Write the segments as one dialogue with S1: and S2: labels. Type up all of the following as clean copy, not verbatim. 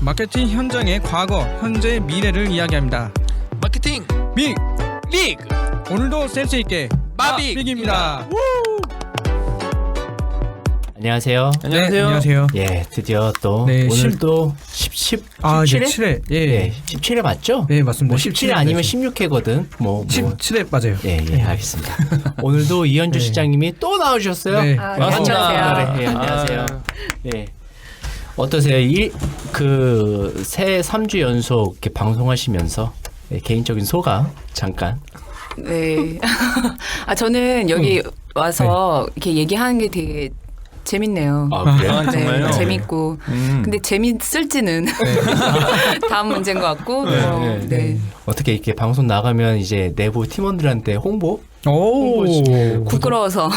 S1: 마케팅 현장의 과거, 현재, 미래를 이야기합니다.
S2: 마케팅
S1: 빅!
S2: 리그
S1: 오늘도 센스 있게 마빅입니다.
S3: 안녕하세요.
S2: 안녕하세요.
S1: 네, 안녕하세요.
S3: 예, 드디어 또
S1: 네,
S3: 오늘 또 17회?
S1: 아, 17회. 예.
S3: 예, 17회 맞죠?
S1: 네, 맞습니다.
S3: 뭐 17회 아니면 16회거든. 뭐
S1: 17회 맞아요.
S3: 예, 알겠습니다. 오늘도 이현주
S1: 네.
S3: 시장님이 또 나오셨어요.
S1: 네.
S2: 반갑습니다.
S3: 네, 안녕하세요. 예. 어떠세요? 새 3주 연속 이렇게 방송하시면서 개인적인 소감 잠깐.
S4: 네. 저는 여기 와서 이렇게 얘기하는 게 되게 재밌네요.
S3: 아, 그래요?
S2: 아, 정말요?
S4: 네, 재밌고. 근데 재밌을지는 다음 문제인 것 같고. 네.
S3: 어떻게 이렇게 방송 나가면 이제 내부 팀원들한테 홍보?
S1: 오.
S4: 부끄러워서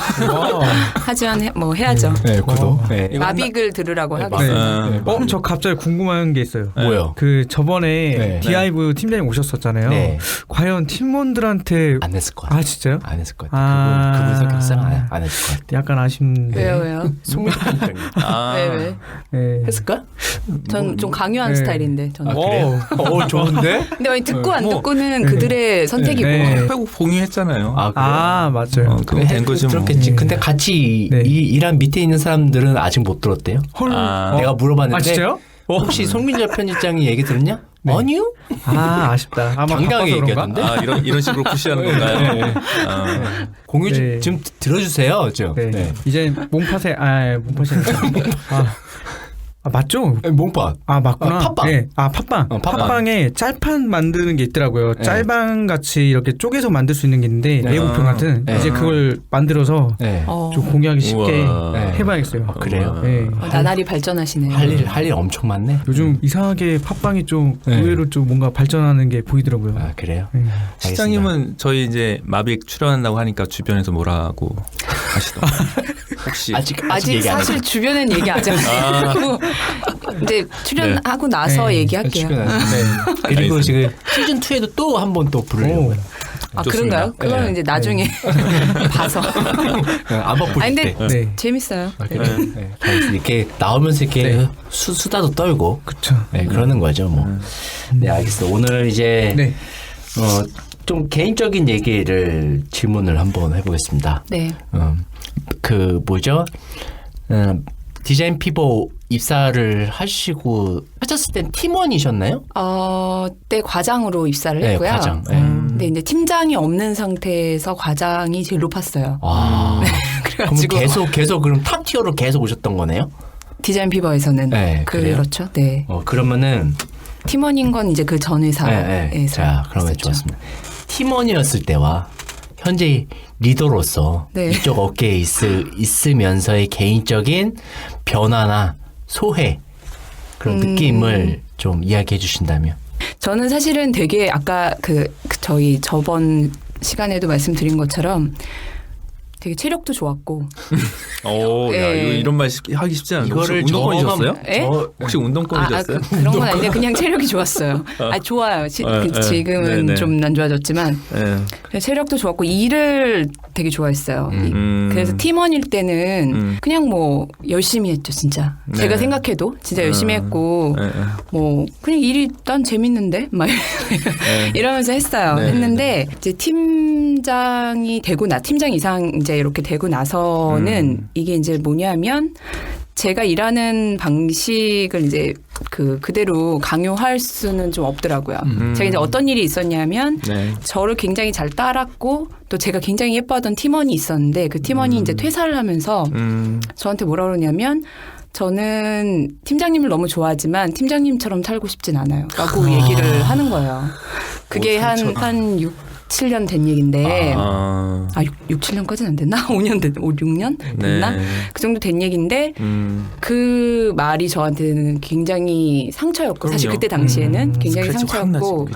S4: 하지만 해야죠.
S3: 네, 구독. 네.
S4: 마빅을 들으라고
S1: 네.
S4: 하겠습니다.
S1: 저 갑자기 궁금한 게 있어요.
S3: 뭐요?
S1: 그 저번에
S3: 네.
S1: 디아이브 팀장님 오셨었잖아요.
S3: 네.
S1: 과연 팀원들한테
S3: 안 했을 것 같아요.
S1: 아 진짜요?
S3: 안 했을 것 같아요. 그분 성격상 안 했을 것 같아요.
S1: 약간 아쉽네.
S4: 왜요?
S3: 송민호 팀장님
S4: 왜?
S1: 네.
S3: 했을까?
S4: 전 좀 강요한
S1: 네.
S4: 스타일인데 저는.
S3: 그래요? 좋은데?
S4: 근데 아니, 듣고 안 듣고는 그들의 선택이고.
S1: 네.
S2: 빼고 공유했잖아요.
S1: 아 맞아요.
S2: 그럼 된 거죠. 뭐.
S3: 그렇겠지.
S1: 네.
S3: 근데 같이
S1: 네.
S3: 일한 밑에 있는 사람들은 아직 못 들었대요.
S1: 헐.
S2: 아.
S3: 내가 물어봤는데
S1: 아 진짜요?
S3: 혹시 송민재 편집장이 얘기 들었냐?
S1: 네.
S3: 아니요?
S1: 아 아쉽다. 아마
S3: 당당하게
S1: 바빠서 그런가?
S3: 얘기하던데?
S2: 아 이런 식으로 푸시하는 건가요?
S3: 공유
S1: 네.
S3: 좀 들어주세요. 좀.
S1: 네.
S3: 네.
S1: 이제 몸팟에 몸팟이 맞죠?
S3: 몸pat.
S1: 아 맞구나.
S3: 팟빵.
S1: 네. 팟빵.
S3: 팟빵.
S1: 팟빵에 짤판 만드는 게 있더라고요.
S3: 네.
S1: 짤방 같이 이렇게 쪼개서 만들 수 있는 게 있는데
S3: 네.
S1: 예고편 같은
S3: 네.
S1: 이제 그걸 만들어서
S3: 네.
S1: 좀 공유하기 쉽게
S2: 우와.
S3: 네.
S1: 해봐야겠어요.
S3: 그래요?
S1: 네.
S4: 나날이 발전하시네요.
S3: 할 일 엄청 많네.
S1: 요즘 이상하게 팟빵이 좀
S3: 네.
S1: 의외로 좀 뭔가 발전하는 게 보이더라고요.
S3: 아 그래요?
S1: 네.
S2: 시장님은 저희 이제 마빅 출연한다고 하니까 주변에서 뭐라고 하시더라고요. 혹시
S3: 아직
S4: 아직
S3: 얘기 안
S4: 사실 주변엔 얘기 아직 안 하고 이제 출연하고 나서
S1: 네.
S4: 얘기할게요.
S3: 그리고 지금 시즌 2에도 또 한 번 또 부르려고요.
S2: 좋습니다.
S4: 그런가요? 그건
S3: 네.
S4: 이제 나중에 봐서.
S3: 안 바쁠
S4: 아니, 근데
S3: 때.
S1: 네.
S4: 재밌어요.
S3: 아, 그래? 네. 이렇게 나오면서 이렇게
S1: 네.
S3: 수다도 떨고
S1: 그쵸.
S3: 네, 그러는 거죠 뭐. 네 알겠습니다. 오늘 이제
S1: 네.
S3: 좀 개인적인 얘기를 질문을 한번 해보겠습니다.
S4: 네.
S3: 그 뭐죠? 디자인 피보 입사를 하셨을 땐 팀원이셨나요?
S4: 때 과장으로 입사를
S3: 네,
S4: 했고요.
S3: 과장. 네.
S4: 근데 이제 팀장이 없는 상태에서 과장이 제일 높았어요.
S3: 아, 그럼
S4: 그래가지고
S3: 계속 그럼 탑 티어로 계속 오셨던 거네요?
S4: 디자인 피버에서는
S3: 네, 그래요?
S4: 그렇죠. 네.
S3: 그러면은
S4: 팀원인 건 이제 그 전 회사에서.
S3: 자, 그러면
S4: 있었죠.
S3: 좋았습니다. 팀원이었을 때와 현재 리더로서
S4: 네.
S3: 이쪽 업계에 있으면서의 개인적인 변화나 소회 그런 느낌을 좀 이야기해 주신다면.
S4: 저는 사실은 되게 아까 저희 저번 시간에도 말씀드린 것처럼 되게 체력도 좋았고.
S2: 오, 야,
S4: 네.
S2: 이런 말 하기 쉽지 않은데. 혹시
S3: 이거를
S2: 운동권이셨어요?
S4: 에?
S2: 혹시 운동권이셨어요?
S4: 그런 건 아닌데 그냥 체력이 좋았어요. 좋아요. 지금은
S2: 네, 네.
S4: 좀 안 좋아졌지만
S2: 네.
S4: 체력도 좋았고 일을 되게 좋아했어요. 그래서 팀원일 때는 그냥 뭐 열심히 했죠, 진짜.
S2: 네.
S4: 제가 생각해도 진짜 열심히 했고
S2: 네.
S4: 뭐 그냥 일이 난 재밌는데 막 이러면서 했어요.
S2: 네.
S4: 했는데 이제 팀장이 팀장 이상 이제 이렇게 되고 나서는 이게 이제 뭐냐면 제가 일하는 방식을 이제 그대로 강요할 수는 좀 없더라고요. 제가 이제 어떤 일이 있었냐면
S2: 네.
S4: 저를 굉장히 잘 따랐고 또 제가 굉장히 예뻐하던 팀원이 있었는데 그 팀원이 이제 퇴사를 하면서 저한테 뭐라 그러냐면 저는 팀장님을 너무 좋아하지만 팀장님처럼 살고 싶진 않아요. 라고 얘기를 하는 거예요. 그게 한 7년 된 얘기인데 6, 7년까지는 안 됐나? 6년 됐나?
S2: 네.
S4: 그 정도 된 얘기인데 그 말이 저한테는 굉장히 상처였고 사실 그때 당시에는 굉장히 상처였고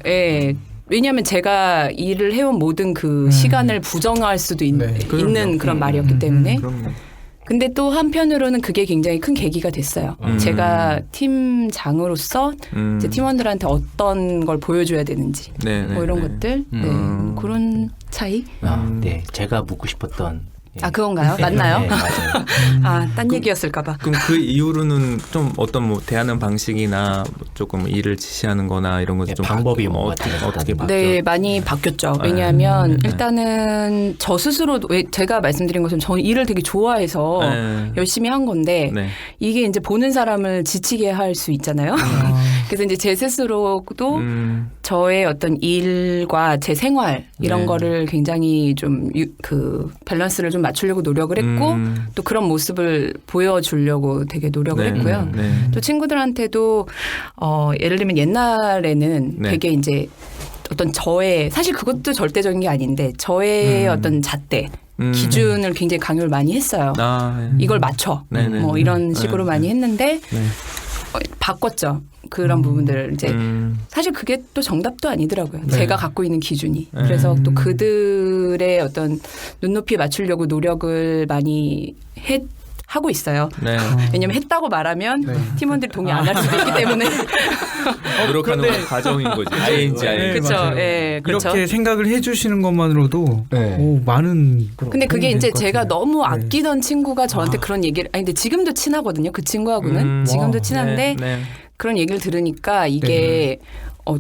S4: 예. 왜냐하면 제가 일을 해온 모든 그 시간을 부정할 수도 있는 그런 말이었기 때문에
S2: 그럼요.
S4: 근데 또 한편으로는 그게 굉장히 큰 계기가 됐어요. 제가 팀장으로서 이제 팀원들한테 어떤 걸 보여줘야 되는지 뭐 이런 것들 그런 차이.
S3: 네, 제가 묻고 싶었던
S4: 아 그건가요? 맞나요?
S3: 네, 맞아요.
S4: 아, 딴 얘기였을까봐.
S2: 그럼 그 이후로는 좀 어떤 뭐 대하는 방식이나 뭐 조금 일을 지시하는 거나 이런 것좀
S3: 방법이 뭐
S2: 어떻게 바뀌었
S4: 네, 많이 바뀌었죠. 왜냐하면 일단은 저 스스로 제가 말씀드린 것처럼 저는 일을 되게 좋아해서 열심히 한 건데
S2: 네.
S4: 이게 이제 보는 사람을 지치게 할 수 있잖아요. 그래서 이제 제 스스로도 저의 어떤 일과 제 생활 이런
S2: 네.
S4: 거를 굉장히 좀 그 밸런스를 좀 맞추려고 노력을 했고 또 그런 모습을 보여주려고 되게 노력을
S2: 네.
S4: 했고요.
S2: 네.
S4: 또 친구들한테도 예를 들면 옛날에는
S2: 네.
S4: 되게 이제 어떤 저의 사실 그것도 절대적인 게 아닌데 저의 어떤 잣대 기준을 굉장히 강요를 많이 했어요. 이걸 맞춰
S2: 네네.
S4: 뭐 이런 식으로
S2: 네.
S4: 많이 했는데
S2: 네.
S4: 바꿨죠. 그런 부분들을 이제 사실 그게 또 정답도 아니더라고요.
S2: 네.
S4: 제가 갖고 있는 기준이. 그래서 또 그들의 어떤 눈높이에 맞추려고 노력을 많이 하고 있어요.
S2: 네.
S4: 왜냐면 했다고 말하면 팀원들이 동의 안 할 수도 있기 때문에.
S2: 노력하는 과정인 거지. ING.
S4: 그렇죠.
S1: 맞아요.
S4: 예, 그렇죠.
S1: 이렇게 생각을 해주시는 것만으로도
S3: 네.
S1: 많은.
S4: 근데 그게 이제 제가 너무
S1: 네.
S4: 아끼던 친구가 저한테 그런 얘기를 근데 지금도 친하거든요. 그 친구하고는 지금도
S1: 와.
S4: 친한데
S2: 네.
S4: 그런 얘기를 들으니까 이게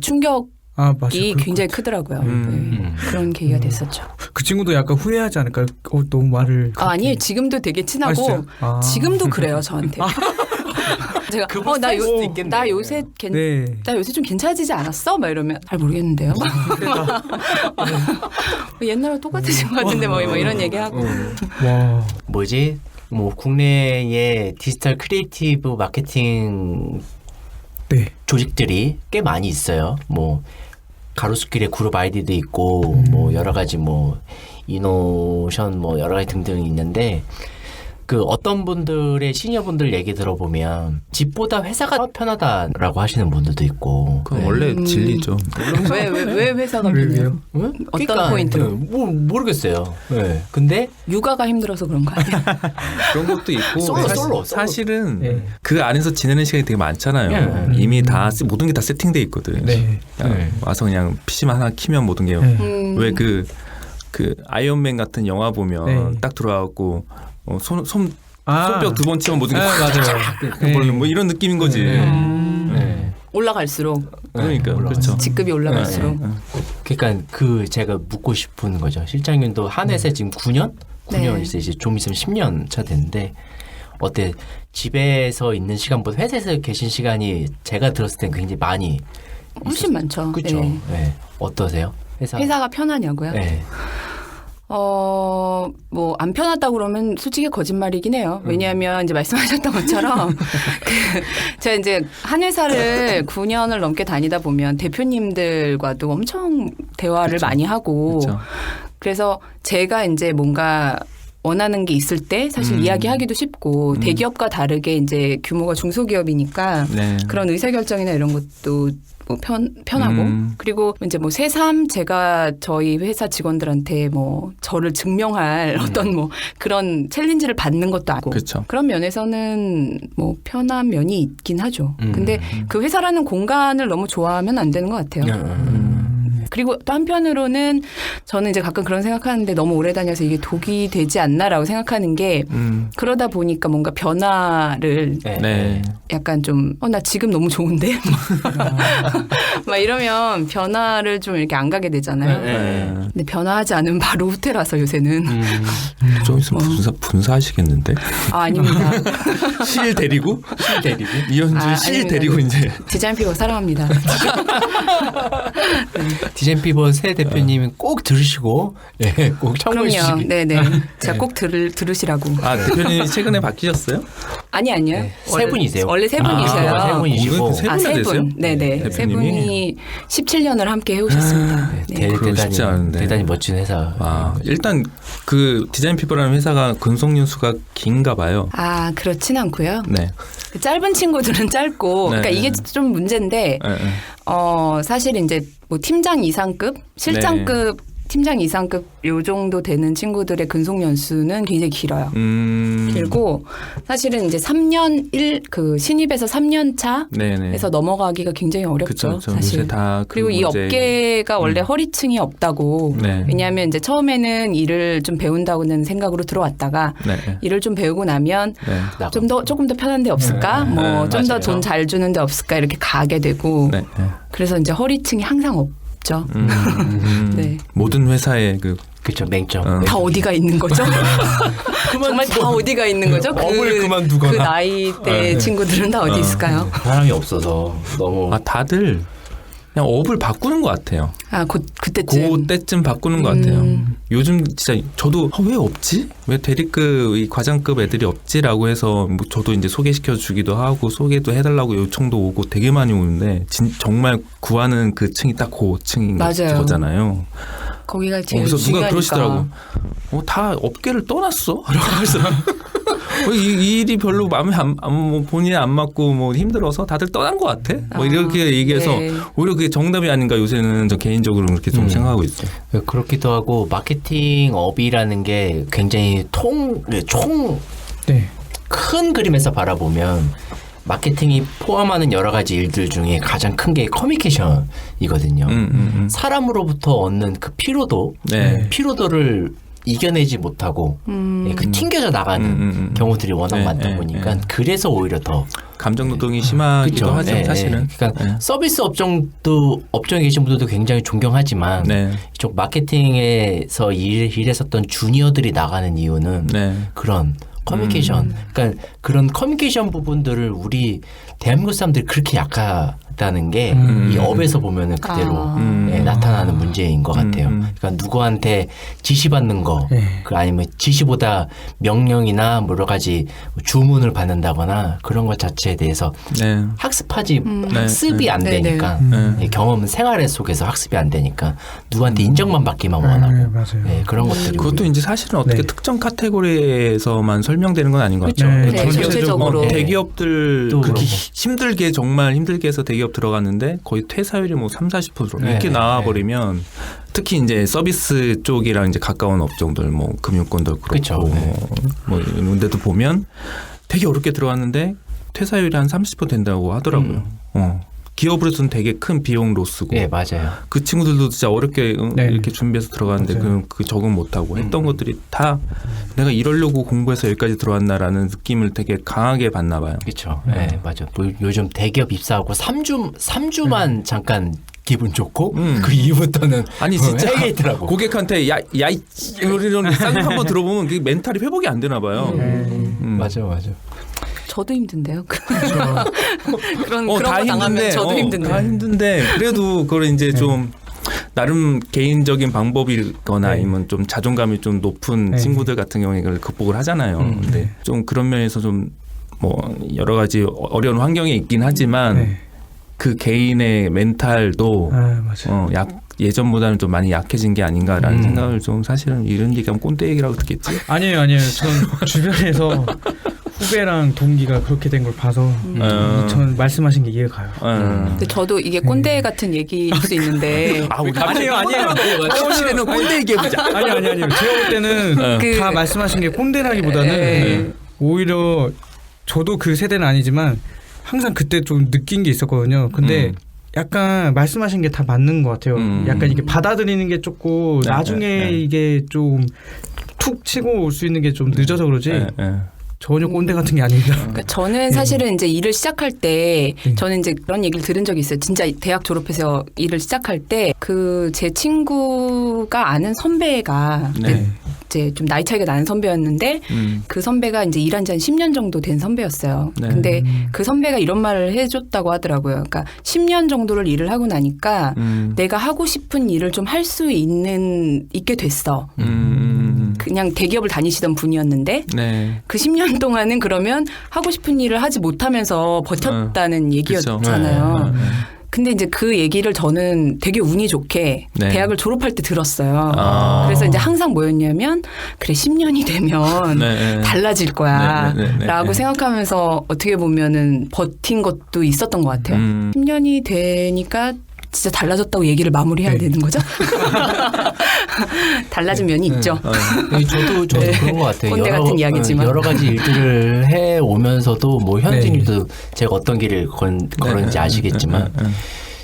S4: 충격이
S1: 아 맞아.
S4: 굉장히 크더라고요. 네. 그런 계기가 됐었죠.
S1: 그 친구도 약간 후회하지 않을까요? 너무 말을.
S4: 아니에요. 지금도 되게 친하고
S1: 진짜요?
S4: 지금도 그래요 저한테. 제가 나 요새
S1: 네.
S4: 나 요새 좀 괜찮아지지 않았어? 막 이러면 잘 모르겠는데요. 옛날과 똑같으신 것 같은데 뭐 이런 얘기하고.
S1: 와.
S3: 뭐지? 뭐 국내의 디지털 크리에이티브 마케팅
S1: 네.
S3: 조직들이 꽤 많이 있어요. 뭐 가로수길에 그룹 아이디도 있고 뭐 여러 가지 뭐 이노션 뭐 여러 가지 등등이 있는데 그 어떤 분들의 시니어분들 얘기 들어보면 집보다 회사가 편하다라고 하시는 분들도 있고.
S2: 그건 원래 진리죠.
S4: 왜 회사가
S1: 왜요?
S4: 편해요?
S3: 응?
S4: 어떤 포인트로?
S3: 뭐 모르겠어요. 네. 근데
S4: 육아가 힘들어서 그런 거 아니에요?
S2: 그런 것도 있고
S3: 솔로.
S2: 사실은
S1: 네.
S2: 그 안에서 지내는 시간이 되게 많잖아요. 이미 다 모든 게 다 세팅돼 있거든.
S1: 네.
S2: 그냥 와서 그냥 PC만 하나 키면 모든 게
S1: 네.
S2: 왜 그 아이언맨 같은 영화 보면
S1: 네.
S2: 딱 들어와갖고 손뼉 2번 치면 모든 게
S1: 맞아요.
S2: 뭐 이런 느낌인 거지.
S3: 네.
S4: 올라갈수록
S2: 그러니까 그렇죠.
S4: 직급이 올라갈수록.
S3: 그러니까 제가 묻고 싶은 거죠. 실장님도 한 회사에 지금 9년? 9년
S4: 네.
S3: 이제 좀 있으면 10년 차 됐는데 어때? 집에서 있는 시간보다 회사에서 계신 시간이 제가 들었을 땐 굉장히 많이
S4: 훨씬 많죠.
S3: 그렇죠.
S4: 네.
S3: 네. 어떠세요?
S4: 회사가 편하냐고요?
S3: 네.
S4: 뭐, 안 편하다고 그러면 솔직히 거짓말이긴 해요. 왜냐하면 이제 말씀하셨던 것처럼 제가 이제 한 회사를 9년을 넘게 다니다 보면 대표님들과도 엄청 대화를
S2: 그쵸.
S4: 많이 하고
S2: 그쵸.
S4: 그래서 제가 이제 뭔가 원하는 게 있을 때 사실 이야기하기도 쉽고 대기업과 다르게 이제 규모가 중소기업이니까
S2: 네.
S4: 그런 의사결정이나 이런 것도 뭐 편하고 그리고 이제 뭐 새삼 제가 저희 회사 직원들한테 뭐 저를 증명할 어떤 뭐 그런 챌린지를 받는 것도 아니고
S2: 그쵸.
S4: 그런 면에서는 뭐 편한 면이 있긴 하죠. 근데 그 회사라는 공간을 너무 좋아하면 안 되는 것 같아요. 그리고 또 한편으로는 저는 이제 가끔 그런 생각하는데 너무 오래 다녀서 이게 독이 되지 않나라고 생각하는 게 그러다 보니까 뭔가 변화를
S2: 네.
S4: 약간 좀 나 지금 너무 좋은데 막 이러면 변화를 좀 이렇게 안 가게 되잖아요.
S2: 네.
S4: 근데 변화하지 않으면 바로 후퇴라서 요새는
S2: 좀 있으면 분사하시겠는데?
S4: 아닙니다.
S2: 실 데리고? 이현주 실
S4: 아닙니다.
S2: 데리고 이제
S4: 디자인 피버 사랑합니다.
S3: 디자인 피버 새 대표님은 꼭 들으시고 꼭 참고해
S4: 그럼요.
S3: 주시기.
S4: 네네. 제가 꼭 들으시라고.
S2: 대표님이 최근에 바뀌셨어요?
S4: 아니요.
S3: 네, 세 분이세요.
S4: 원래 세 분이세요.
S3: 세 분이시고.
S2: 세
S4: 세
S2: 분이나 되세요?
S4: 분. 네네. 세
S2: 대표님이?
S4: 분이 17년을 함께 해오셨습니다. 네.
S2: 그거 쉽지 않은데.
S3: 대단히 멋진 회사.
S2: 일단 그 디자인 피버라는 회사가 근속연수가 긴가 봐요.
S4: 그렇진 않고요.
S2: 네.
S4: 그 짧은 친구들은 짧고,
S2: 네,
S4: 그러니까 이게 좀 문제인데,
S2: 네.
S4: 사실 이제 뭐 팀장 이상급, 실장급 팀장 이상급 요 정도 되는 친구들의 근속 연수는 굉장히 길어요. 길고 사실은 이제 3년 신입에서 3년 차에서
S2: 네네.
S4: 넘어가기가 굉장히 어렵죠.
S2: 그쵸,
S4: 사실.
S2: 요새 다
S4: 그리고 이
S2: 문제.
S4: 업계가 원래 허리층이 없다고.
S2: 네.
S4: 왜냐하면 이제 처음에는 일을 좀 배운다고는 생각으로 들어왔다가
S2: 네.
S4: 일을 좀 배우고 나면
S2: 네.
S4: 조금 더 편한 데 없을까?
S2: 네.
S4: 뭐 좀 더
S3: 맞아요.
S4: 돈 잘 주는 데 없을까? 이렇게 가게 되고.
S2: 네. 네.
S4: 그래서 이제 허리층이 항상 없죠. 네.
S2: 모든 회사의
S3: 그쵸, 맹점.
S4: 다 어디가 있는 거죠? 정말 다 어디가 있는 거죠?
S2: 업을 그만두거나.
S4: 그 나이대 친구들은 다 어디 있을까요?
S3: 사람이 없어서 너무
S2: 다들 그냥 업을 바꾸는 것 같아요.
S4: 그때쯤.
S2: 그때쯤 바꾸는 것 같아요. 요즘 진짜 저도 왜 없지? 왜 대리급, 이 과장급 애들이 없지라고 해서 뭐 저도 이제 소개시켜 주기도 하고 소개도 해달라고 요청도 오고 되게 많이 오는데 정말 구하는 그 층이 딱 그 층인
S4: 맞아요.
S2: 거잖아요.
S4: 거기가 제일
S2: 그래서 누가
S4: 중요하니까.
S2: 그러시더라고. 다 업계를 떠났어? 그래서 이 일이 별로 마음에 뭐 본인에 안 맞고 뭐 힘들어서 다들 떠난 것 같아. 뭐 이렇게 얘기해서
S4: 네.
S2: 오히려 그게 정답이 아닌가 요새는 저 개인적으로 그렇게 좀 생각하고 있어요.
S3: 그렇기도 하고 마케팅 업이라는 게 굉장히 총 큰 그림에서 바라보면 마케팅이 포함하는 여러 가지 일들 중에 가장 큰 게 커뮤니케이션이거든요. 사람으로부터 얻는 그 피로도를 이겨내지 못하고 그 튕겨져 나가는 경우들이 워낙 많다 보니까 그래서 오히려 더
S2: 감정 노동이 심하기도
S3: 그쵸.
S2: 하죠, 사실은.
S3: 그러니까 서비스 업종에 계신 분들도 굉장히 존경하지만 이쪽 마케팅에서 일했었던 주니어들이 나가는 이유는 그런 커뮤니케이션, 그러니까 그런 커뮤니케이션 부분들을 우리 대한민국 사람들이 그렇게 약하다는 게 이 업에서 보면은 그대로 나타나는 문제인 것 같아요. 그러니까 누구한테 지시받는 거, 아니면 지시보다 명령이나 뭐 여러 가지 주문을 받는다거나 그런 것 자체에 대해서 학습이 안 되니까 경험 생활 속에서 학습이 안 되니까 누구한테 인정만 받기만 원하고 그런 것들이
S2: 그것도 이제 사실은 어떻게 특정 카테고리에서만 설명되는 건 아닌 것 같죠.
S4: 전체적으로
S2: 대기업들 그렇게 힘들게 정말 힘들게 해서 대기업 들어갔는데 거의 퇴사율이 뭐 30-40% 이렇게 나와버리면 특히 이제 서비스 쪽이랑 이제 가까운 업종들 뭐 금융권도 그렇고 뭐 이런 데도 보면 되게 어렵게 들어갔는데 퇴사율이 한 30% 된다고 하더라고요. 기업으로서는 되게 큰 비용 로스고.
S3: 맞아요.
S2: 그 친구들도 진짜 어렵게 이렇게 준비해서 들어갔는데 그 적응 못하고 했던 것들이 다 내가 이러려고 공부해서 여기까지 들어왔나라는 느낌을 되게 강하게 받나 봐요.
S3: 그렇죠. 맞아. 요즘 대기업 입사하고 3주만 잠깐 기분 좋고 그 이후부터는
S2: 아니 진짜
S3: 있더라고.
S2: 고객한테 이런 쌍욕 한번 들어보면 그게 멘탈이 회복이 안 되나 봐요.
S3: 맞아.
S4: 저도 힘든데요. 그런 거
S2: 다
S4: 당하면 저도 힘든데.
S2: 다 힘든데 그래도 그걸 이제 좀 나름 개인적인 방법이거나 아니면 좀 자존감이 좀 높은 친구들 같은 경우에 이걸 극복을 하잖아요. 근데 좀 그런 면에서 좀 뭐 여러 가지 어려운 환경에 있긴 하지만 그 개인의 멘탈도 예전보다는 좀 많이 약해진 게 아닌가라는 생각을 좀 사실은 이런 얘기하면 꼰대 얘기라고 듣겠지.
S5: 아니에요. 전 주변에서 후배랑 동기가 그렇게 된 걸 봐서 전 말씀하신 게 이해가 가요.
S4: 근데 저도 이게 꼰대 같은 얘기일 수 있는데
S2: 아니에요. 사무실에는 꼰대 얘기해보자.
S5: 아니요. 제가 볼 때는 다 말씀하신 게 꼰대라기보다는 오히려 저도 그 세대는 아니지만 항상 그때 좀 느낀 게 있었거든요. 근데 약간 말씀하신 게 다 맞는 것 같아요. 약간 이게 받아들이는 게 조금 나중에 이게 좀 툭 치고 올 수 있는 게 좀 늦어서 그러지. 전혀 꼰대 같은 게 아닙니다.
S4: 그러니까 저는 사실은 이제 일을 시작할 때 저는 이제 그런 얘기를 들은 적이 있어요. 진짜 대학 졸업해서 일을 시작할 때 그 제 친구가 아는 선배가 이제 좀 나이 차이가 나는 선배였는데 그 선배가 이제 일한 지 한 10년 정도 된 선배였어요. 근데 그 선배가 이런 말을 해줬다고 하더라고요. 그러니까 10년 정도를 일을 하고 나니까 내가 하고 싶은 일을 좀 할 수 있게 됐어. 그냥 대기업을 다니시던 분이었는데 그 10년 동안은 그러면 하고 싶은 일을 하지 못하면서 버텼다는 얘기였잖아요. 근데 이제 그 얘기를 저는 되게 운이 좋게 대학을 졸업할 때 들었어요. 그래서 이제 항상 뭐였냐면 그래 10년이 되면 달라질 거야 라고 생각하면서 어떻게 보면은 버틴 것도 있었던 것 같아요. 10년이 되니까 진짜 달라졌다고 얘기를 마무리해야
S5: 네.
S4: 되는 거죠? 달라진 면이 있죠.
S3: 저도
S4: 네.
S3: 그런 것 같아요.
S4: 꼰대 같은 이야기지만.
S3: 여러 가지 일들을 해 오면서도 뭐 현진님도 제가 어떤 길을 걸었는지 아시겠지만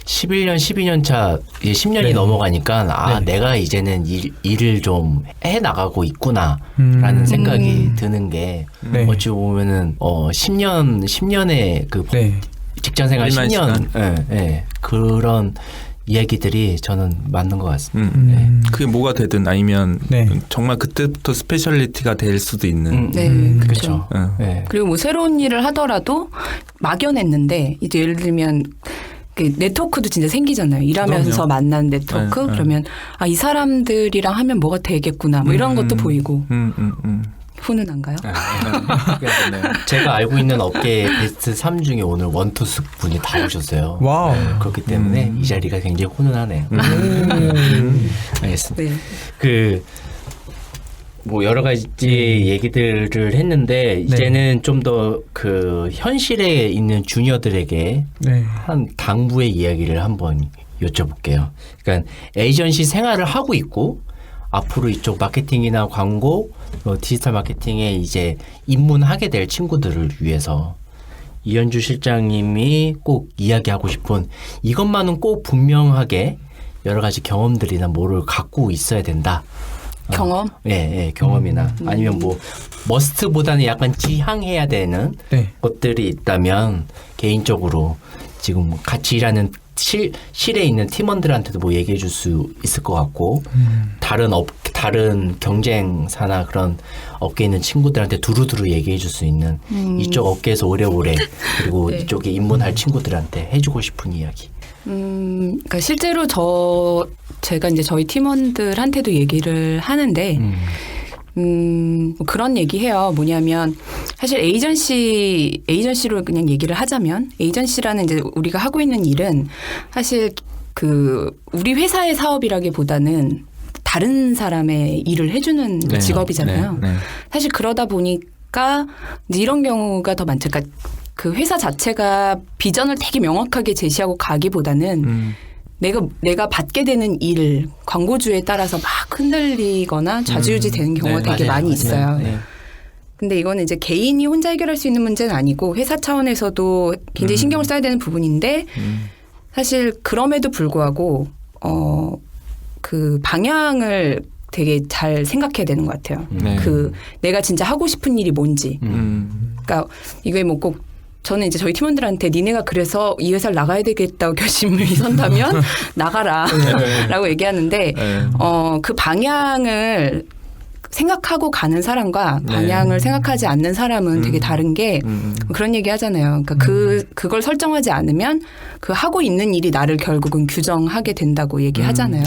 S3: 11년, 12년 차 이제 10년이
S5: 네.
S3: 넘어가니까
S5: 네.
S3: 내가 이제는 일을 좀 해 나가고 있구나라는 생각이 드는 게
S5: 네.
S3: 어찌 보면은 10년의 그
S5: 네.
S3: 직장 생활
S2: 일만
S3: 10년 그런 이야기들이 저는 맞는 것 같습니다.
S2: 그게 뭐가 되든 아니면
S5: 네.
S2: 정말 그때부터 스페셜리티가 될 수도 있는.
S4: 네,
S3: 그렇죠. 네.
S4: 그리고 뭐 새로운 일을 하더라도 막연했는데 이제 예를 들면 그 네트워크도 진짜 생기잖아요. 일하면서
S2: 그럼요.
S4: 만난 네트워크.
S2: 네, 네.
S4: 그러면 이 사람들이랑 하면 뭐가 되겠구나. 뭐 이런 것도 보이고 훈훈한가요?
S3: 제가 알고 있는 업계 베스트 3 중에 오늘 1, 2 분이 다 오셨어요.
S5: 와우.
S3: 그렇기 때문에 이 자리가 굉장히 훈훈하네요. 알겠습니다.
S4: 네.
S3: 뭐 여러 가지 얘기들을 했는데 이제는 좀 더 그 현실에 있는 주니어들에게
S5: 네.
S3: 한 당부의 이야기를 한번 여쭤볼게요. 그러니까 에이전시 생활을 하고 있고 앞으로 이쪽 마케팅이나 광고, 디지털 마케팅에 이제 입문하게 될 친구들을 위해서 이현주 실장님이 꼭 이야기하고 싶은 이것만은 꼭 분명하게 여러 가지 경험들이나 뭐를 갖고 있어야 된다.
S4: 경험?
S3: 예, 경험이나 아니면 뭐 머스트보다는 약간 지향해야 되는
S5: 네.
S3: 것들이 있다면 개인적으로 지금 같이 일하는 실에 있는 팀원들한테도 뭐 얘기해 줄 수 있을 것 같고 다른 경쟁사나 그런 업계에 있는 친구들한테 두루두루 얘기해 줄 수 있는 이쪽 업계에서 오래오래 그리고
S4: 네.
S3: 이쪽에 입문할 친구들한테 해주고 싶은 이야기.
S4: 그러니까 실제로 제가 이제 저희 팀원들한테도 얘기를 하는데, 뭐 그런 얘기해요. 뭐냐면, 사실 에이전시로 그냥 얘기를 하자면, 에이전시라는 이제 우리가 하고 있는 일은 사실 우리 회사의 사업이라기보다는 다른 사람의 일을 해주는
S2: 네.
S4: 직업이잖아요.
S2: 네.
S4: 사실 그러다 보니까 이제 이런 경우가 더 많죠. 그러니까 그 회사 자체가 비전을 되게 명확하게 제시하고 가기보다는 내가 받게 되는 일, 광고주에 따라서 막 흔들리거나 좌지우지 되는 경우가 되게 많이 있어요.
S3: 네.
S4: 근데 이거는 이제 개인이 혼자 해결할 수 있는 문제는 아니고 회사 차원에서도 굉장히 신경을 써야 되는 부분인데 사실 그럼에도 불구하고 그 방향을 되게 잘 생각해야 되는 것 같아요.
S2: 네.
S4: 내가 진짜 하고 싶은 일이 뭔지. 그러니까 이게 뭐 꼭 저는 이제 저희 팀원들한테 니네가 그래서 이 회사를 나가야 되겠다고 결심을 선다면 나가라 라고 얘기하는데 그 방향을 생각하고 가는 사람과 방향을 생각하지 않는 사람은 되게 다른 게 그런 얘기 하잖아요. 그러니까 그걸 설정하지 않으면 그 하고 있는 일이 나를 결국은 규정하게 된다고 얘기하잖아요.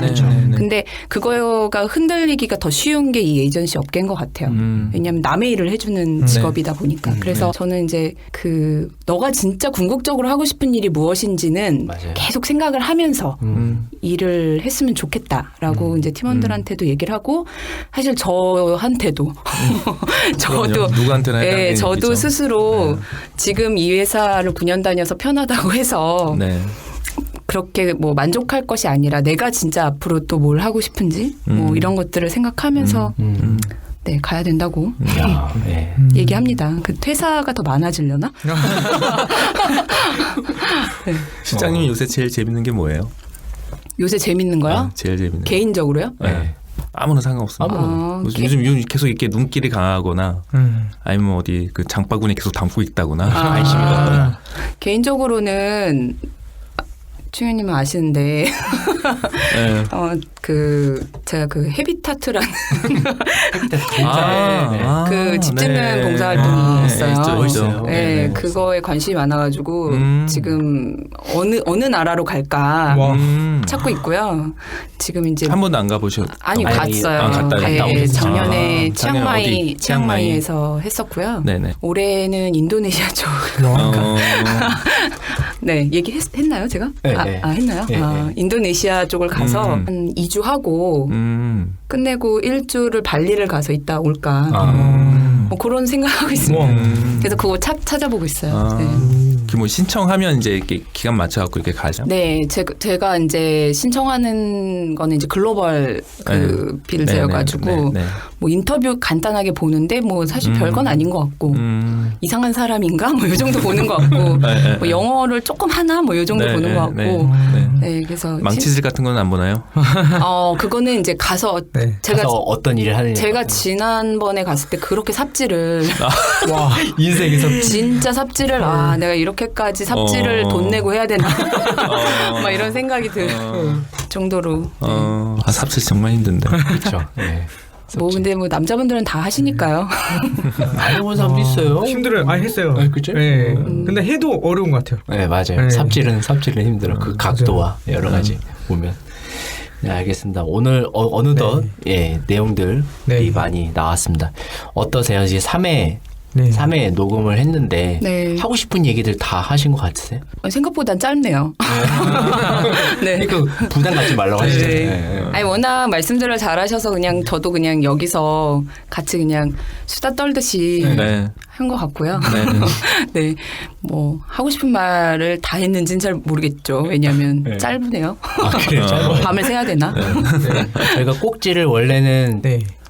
S4: 근데 그거가 흔들리기가 더 쉬운 게 이 에이전시 업계인 것 같아요. 왜냐하면 남의 일을 해주는 직업이다 보니까. 그래서 저는 이제 너가 진짜 궁극적으로 하고 싶은 일이 무엇인지는
S3: 맞아요.
S4: 계속 생각을 하면서 일을 했으면 좋겠다라고 이제 팀원들한테도 얘기를 하고 사실 저한테도 저도
S2: 누구한테나
S4: 네, 저도
S2: 얘기죠.
S4: 스스로 지금 이 회사를 9년 다녀서 편하다고 해서
S2: 네.
S4: 그렇게 뭐 만족할 것이 아니라 내가 진짜 앞으로 또 뭘 하고 싶은지 뭐 이런 것들을 생각하면서 네, 가야 된다고
S3: 야, 네.
S4: 얘기합니다. 그 퇴사가 더 많아지려나? 네.
S2: 실장님이 요새 제일 재밌는 게 뭐예요?
S4: 요새 재밌는 거요?
S2: 제일 재밌는.
S4: 개인적으로요?
S2: 네. 아무나 상관없습니다. 요즘 계속 이렇게 눈길이 강하거나 아니면 어디 그 장바구니 계속 담고 있다거나 관심이 가거나.
S4: 개인적으로는 충현님은 아시는데
S2: 네.
S4: 제가 헤비타트라는
S3: 네.
S4: 집 짓는
S2: 네.
S4: 봉사활동이 있어요.
S2: 있죠.
S4: 네, 그거에 관심이 많아가지고 지금 어느 나라로 갈까 찾고 있고요. 지금 이제
S2: 한 번도 안 가보셨?
S4: 아니
S3: 아니,
S4: 갔어요.
S2: 갔다
S4: 네,
S2: 오셨어요.
S4: 작년에
S2: 작년에 어디?
S4: 치앙마이에서 했었고요.
S2: 네네.
S4: 올해는 인도네시아 쪽. 네, 얘기했나요, 제가?
S3: 네,
S4: 했나요?
S3: 네, 네.
S4: 인도네시아 쪽을 가서 한 2주 하고 끝내고 1주를 발리를 가서 있다 올까. 뭐 그런 생각하고 있습니다. 그래서 그거 찾아보고 있어요. 네.
S2: 뭐 신청하면 이제 이렇게 기간 맞춰갖고 이렇게 가죠.
S4: 네, 제가 이제 신청하는 거는 이제 글로벌 그 빌드여가지고 뭐 인터뷰 간단하게 보는데 뭐 사실 별건 아닌 것 같고 이상한 사람인가 뭐 이 정도 보는 것 같고 뭐 영어를 조금 하나 뭐 이 정도 보는 것 같고 네, 그래서
S2: 망치질 같은 건 안 보나요?
S4: 그거는 이제 가서 제가
S3: 가서 어떤 일을 하느냐.
S4: 제가 지난번에 갔을 때 그렇게 삽질을
S5: 와 인생에서
S4: 진짜 삽질을 내가 이렇게까지 삽질을 돈 내고 해야 되나 막 이런 생각이 들 정도로
S2: 삽질 정말 힘든데.
S3: 그렇죠.
S4: 뭐 근데 뭐 남자분들은 다 하시니까요.
S3: 안 해본 사람도 있어요.
S5: 힘들어요. 했어요.
S3: 그죠?
S5: 네. 근데 해도 어려운 것 같아요.
S3: 네, 맞아요.
S5: 네.
S3: 삽질은 힘들어. 그 각도와 여러 가지 보면. 네, 알겠습니다. 오늘 어느덧 내용들이 많이 나왔습니다. 어떠세요? 이제 3회 녹음을 했는데 하고 싶은 얘기들 다 하신 것 같으세요?
S4: 생각보단 짧네요. 네.
S3: 그러니까 부담 갖지 말라고 하시죠.
S4: 아니 워낙 말씀들을 잘하셔서 그냥 저도 그냥 여기서 같이 그냥 수다 떨듯이 한 것 같고요. 네, 뭐 하고 싶은 말을 다 했는지는 잘 모르겠죠. 왜냐하면 짧으네요.
S3: 그래요?
S4: 밤을 새야 되나?
S3: 저희가 꼭지를 원래는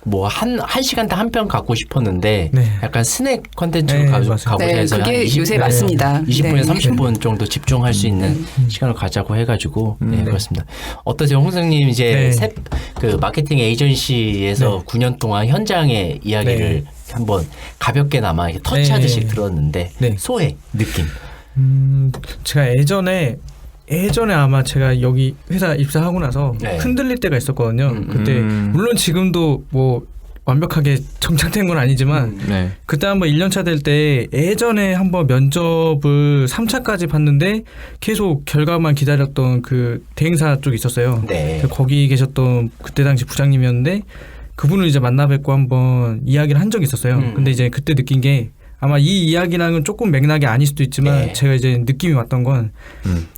S3: 뭐 한 시간당 한 편 갖고 싶었는데 약간 스낵 컨텐츠로 가보자 해서
S4: 그게 요새 맞습니다.
S3: 20분에서 30분 정도 집중할 수 있는 시간을 가자고 해가지고 그렇습니다. 어떠세요, 홍성님? 이제 그 마케팅 에이전시에서 9년 동안 현장의 이야기를 한번 가볍게나마 이렇게 터치하듯이 들었는데 소회 느낌.
S5: 제가 예전에 아마 제가 여기 회사 입사하고 나서 흔들릴 때가 있었거든요. 그때 물론 지금도 뭐 완벽하게 정착된 건 아니지만 그때 한번 1년차 될 때 예전에 한번 면접을 3차까지 봤는데 계속 결과만 기다렸던 그 대행사 쪽이 있었어요. 거기 계셨던 그때 당시 부장님이었는데 그분을 이제 만나 뵙고 한번 이야기를 한 적이 있었어요. 근데 이제 그때 느낀 게 아마 이 이야기랑은 조금 맥락이 아닐 수도 있지만 제가 이제 느낌이 왔던 건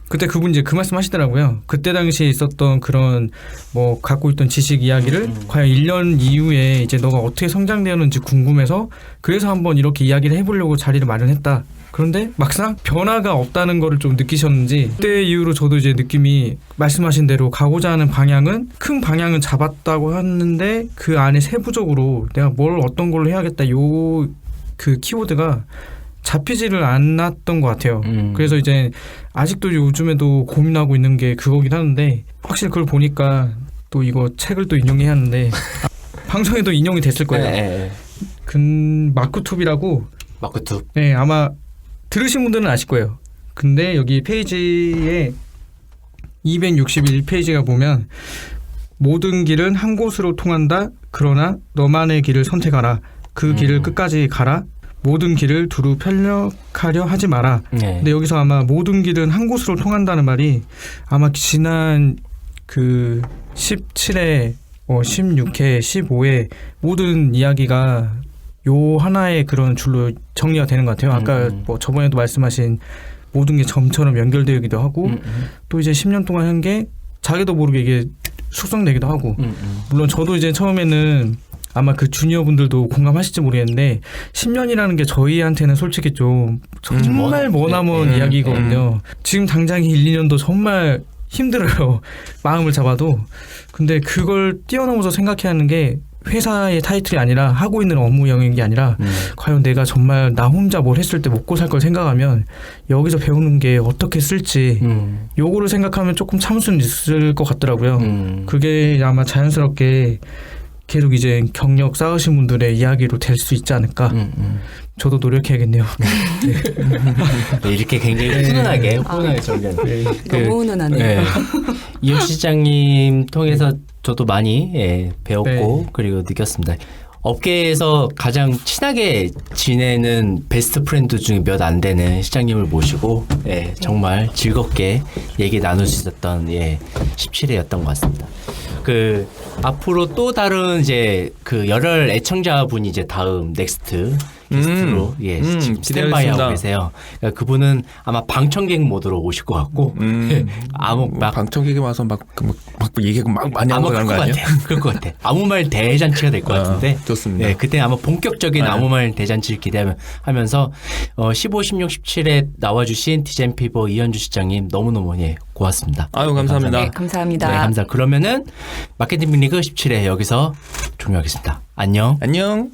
S5: 그때 그분 이제 그 말씀 하시더라고요. 그때 당시에 있었던 그런 뭐 갖고 있던 지식 이야기를 과연 1년 이후에 이제 너가 어떻게 성장되었는지 궁금해서 그래서 한번 이렇게 이야기를 해보려고 자리를 마련했다. 그런데 막상 변화가 없다는 거를 좀 느끼셨는지 그때 이후로 저도 이제 느낌이 말씀하신 대로 가고자 하는 방향은 큰 방향은 잡았다고 하는데 그 안에 세부적으로 내가 뭘 어떤 걸로 해야겠다 그 키워드가 잡히지를 않았던 것 같아요. 그래서 이제 아직도 요즘에도 고민하고 있는 게 그거긴 하는데 확실히 그걸 보니까 또 이거 책을 또 인용해야 하는데 방송에도 인용이 됐을 거예요. 마크투비라고
S3: 마크투.
S5: 네, 아마 들으신 분들은 아실 거예요. 근데 여기 페이지에 261페이지가 보면 모든 길은 한 곳으로 통한다. 그러나 너만의 길을 선택하라. 그 길을 끝까지 가라. 모든 길을 두루 편력하려 하지 마라. 근데 여기서 아마 모든 길은 한 곳으로 통한다는 말이 아마 지난 그 17회, 16회, 15회 모든 이야기가 요 하나의 그런 줄로 정리가 되는 것 같아요. 아까 뭐 저번에도 말씀하신 모든 게 점처럼 연결되기도 하고 또 이제 10년 동안 한 게 자기도 모르게 이게 숙성되기도 하고 물론 저도 이제 처음에는 아마 그 주니어 분들도 공감하실지 모르겠는데 10년이라는 게 저희한테는 솔직히 좀 정말 머나먼 이야기거든요. 지금 당장 1, 2년도 정말 힘들어요. 마음을 잡아도. 근데 그걸 뛰어넘어서 생각해야 하는 게 회사의 타이틀이 아니라 하고 있는 업무 영역이 아니라 과연 내가 정말 나 혼자 뭘 했을 때 먹고 살 걸 생각하면 여기서 배우는 게 어떻게 쓸지 요거를 생각하면 조금 참을 수는 있을 것 같더라고요. 그게 아마 자연스럽게 계속 이제 경력 쌓으신 분들의 이야기로 될 수 있지 않을까. 저도 노력해야겠네요.
S3: 이렇게 굉장히 훈훈하게 정리한.
S4: 너무 훈훈하네요.
S3: 이혁 시장님 통해서 저도 많이 배웠고 그리고 느꼈습니다. 업계에서 가장 친하게 지내는 베스트 프렌드 중에 몇 안 되는 시장님을 모시고 정말 즐겁게 얘기 나눌 수 있었던 17회였던 것 같습니다. 그 앞으로 또 다른 이제 그 열혈 애청자분이 이제 다음 넥스트 게스트로 예, 지금 스탠바이하고 계세요. 그러니까 그분은 아마 방청객 모드로 오실 것 같고 아무 막
S2: 방청객이 와서 막 얘기하고 막 많이 하고 그런 거 아니에요?
S3: 그럴 것 같아. 아무 말 대잔치가 될 것 같은데.
S2: 좋습니다.
S3: 네, 그때 아마 본격적인 아무 말 대잔치를 기대하면서 15, 16, 17에 나와주신 디자인 피버 이현주 실장님 너무너무 예, 고맙습니다.
S2: 아유 감사합니다.
S4: 네, 감사합니다.
S3: 네, 감사합니다. 그러면은 마케팅 빅리그 17회 여기서 종료하겠습니다. 안녕.
S2: 안녕.